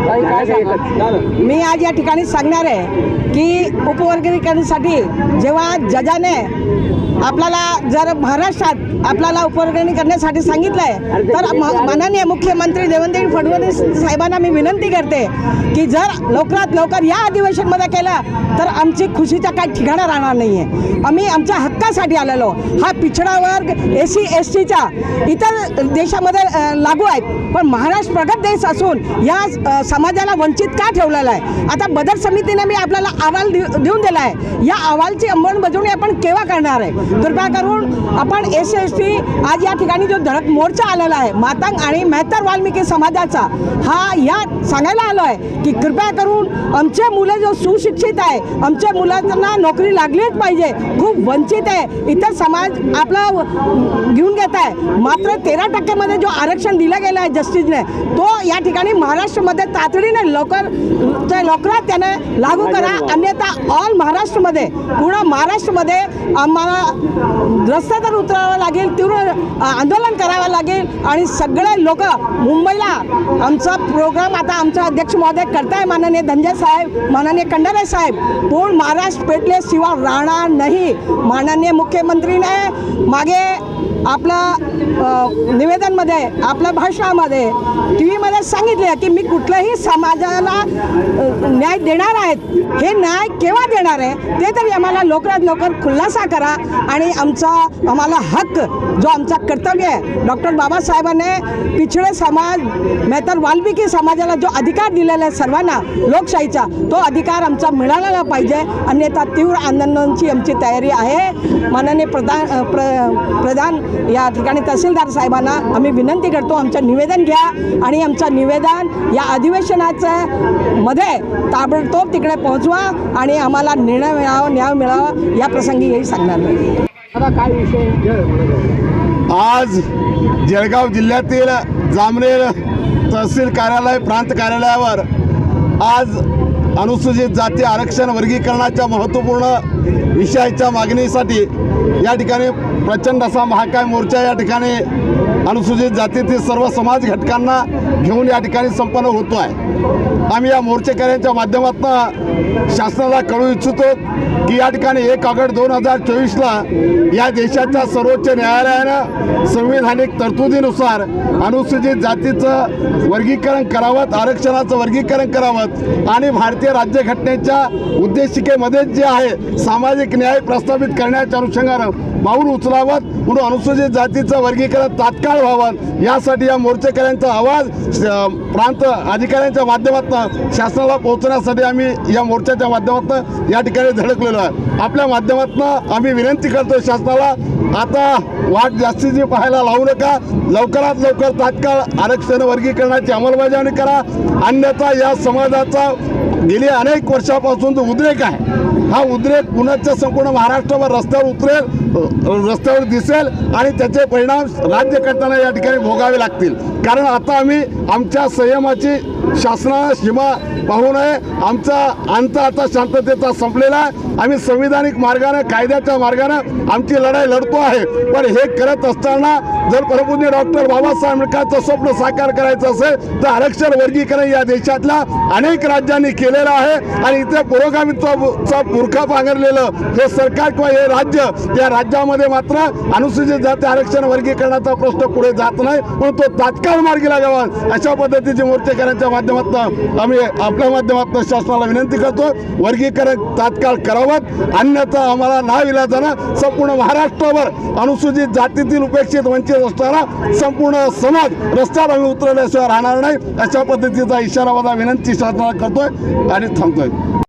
मी आज या ठिकाणी सांगणार आहे की उपवर्गीकरणासाठी जेव्हा जजाने आपल्याला जर महाराष्ट्रात आपल्याला उपवर्गणी करण्यासाठी सांगितलंय तर माननीय मुख्यमंत्री देवेंद्र फडणवीस साहेबांना मी विनंती करते की जर लवकरात लवकर या अधिवेशनमध्ये केलं तर आमची खुशीचा काही ठिकाणा राहणार नाही आहे। आम्ही आमच्या हक्कासाठी आलेलो, हा पिछडा वर्ग SC STचा इतर देशामध्ये लागू आहेत, पण महाराष्ट्र प्रगत देश असून या समाजाला वंचित का ठेवलेला आहे? आता बदर समितीने मी आपल्याला अहवाल देऊन दिला आहे, या अहवालची अंमलबजावणी आपण केव्हा करणार आहे? कृपया करून आपण SC ST आज या ठिकाणी जो धडक मोर्चा आलेला आहे मातंग आणि मेहतर वाल्मिकी समाजाचा, हा या सांगायला आलो आहे की कृपया करून आमचे मुलं जो सुशिक्षित आहे, आमच्या मुलांना नोकरी लागलीच पाहिजे, खूप वंचित आहे, इतर समाज आपला घेऊन घेत आहे। मात्र 13% जो आरक्षण दिलं गेलं आहे जस्टिसने, तो या ठिकाणी महाराष्ट्रामध्ये तातडीने लवकरात त्याने लागू करा, अन्यथा ऑल महाराष्ट्रामध्ये पूर्ण महाराष्ट्रामध्ये आम्हाला रस्त्यावर उतरावं लागेल, तीव्र आंदोलन करावं लागेल आणि सगळे लोक मुंबईला आमचा प्रोग्राम आता आमचा अध्यक्ष महोदय करताय, माननीय धनंजय साहेब, माननीय खंडारे साहेब, पूर्ण महाराष्ट्र पेटले शिवाय राहणार नाही। माननीय मुख्यमंत्रीने मागे आपला निवेदनमध्ये आपल्या भाषणामध्ये TV सांगितले की मी कुठल्याही समाजाला न्याय देणार आहेत, हे न्याय केव्हा देणार आहे ते तरी आम्हाला लवकरात लवकर खुलासा करा आणि आम्हाला हक्क जो आमचा कर्तव्य आहे, डॉक्टर बाबासाहेबांनी पिछडे समाज मेहतर वाल्मिकी समाजाला जो अधिकार दिलेला आहे सर्वांना लोकशाहीचा, तो अधिकार आमचा मिळालेला पाहिजे, अन्यथा तीव्र आंदोलनाची आमची तयारी आहे। माननीय प्रधान या ठिकाणी तहसीलदार साहेबांना आम्ही विनंती करतो, आमचं निवेदन घ्या आणि आमचं निवेदन या अधिवेशनाचं मध्ये ताबडतोब तिकडे पोहोचवा आणि आम्हाला निर्णय मिळावा, न्याय मिळावा, या प्रसंगी हेही सांगणार नाही। आता काय विषय? आज जळगाव जिल्ह्यातील जामनेर तहसील कार्यालय प्रांत कार्यालयावर आज अनुसूचित जाती आरक्षण वर्गीकरणाच्या महत्त्वपूर्ण विषयाच्या मागणीसाठी या ठिकाणी प्रचंड असा महाकाय मोर्चा या ठिकाणी अनुसूचित जातीतील सर्व समाज घटकांना घेऊन या ठिकाणी संपन्न होतो आहे। आम्ही या मोर्चेकऱ्यांच्या माध्यमातून शासनाला कळवू इच्छितो की या ठिकाणी 1 ऑगस्ट 2024ला या देशाच्या सर्वोच्च न्यायालयानं संविधानिक तरतुदीनुसार अनुसूचित जातीचं वर्गीकरण करावं, आरक्षणाचं वर्गीकरण करावं आणि भारतीय राज्यघटनेच्या उद्देशिकेमध्ये जे आहे सामाजिक न्याय प्रस्थापित करण्याच्या अनुषंगानं पाऊल उचलावं म्हणून अनुसूचित जातीचं वर्गीकरण तात्काळ व्हावं, यासाठी या मोर्चेकऱ्यांचा आवाज प्रांत अधिकाऱ्यांच्या माध्यमातून शासनाला पोहोचण्यासाठी आम्ही या मोर्चाच्या माध्यमातून या ठिकाणी धडकलेलो आहे। आपल्या माध्यमातून आम्ही विनंती करतो शासनाला, आता वाट जास्तीची पाहायला लावू नका, लवकरात लवकर तात्काळ आरक्षण वर्गीकरणाची अंमलबजावणी करा, अन्यथा या समाजाचा गेली अनेक वर्षापासून जो उद्रेक आहे, हा उद्रेक पुण्याच्या संपूर्ण महाराष्ट्रावर रस्त्यावर उतरेल, रस्त्यावर दिसेल आणि त्याचे परिणाम राज्य करताना या ठिकाणी भोगावे लागतील। कारण आता आम्ही आमच्या संयमाची शासनाने सीमा पाहू नये, आमचा अंत आता शांततेचा संपलेला आहे। आम्ही संविधानिक मार्गाने कायद्याच्या मार्गाने आमची लढाई लढतो आहे, पण हे करत असताना जर परमपूज्य डॉक्टर बाबासाहेब आंबेडकरांचं स्वप्न साकार करायचं असेल तर आरक्षण वर्गीकरण या देशातल्या अनेक राज्यांनी केलेलं आहे आणि इथे पुरोगामित्वाचा बुरखा पांघरलेलं हे सरकार किंवा हे राज्य, या राज्यामध्ये मात्र अनुसूचित जाती आरक्षण वर्गीकरणाचा प्रश्न पुढे जात नाही, पण तो तात्काळ मार्गी लागावा अशा पद्धतीचे मोर्चेकऱ्यांच्या माध्यमातून आम्ही आपल्या माध्यमातून शासनाला विनंती करतो, वर्गीकरण तात्काळ करावं, अन्यथा आम्हाला नाविलाजानं संपूर्ण महाराष्ट्रावर अनुसूचित जातीतील उपेक्षित वंचित असणारा संपूर्ण समाज रस्त्यावर आम्ही उतरल्याशिवाय राहणार नाही, अशा पद्धतीचा इशारा विनंती शासनाला करतोय आणि थांबतोय।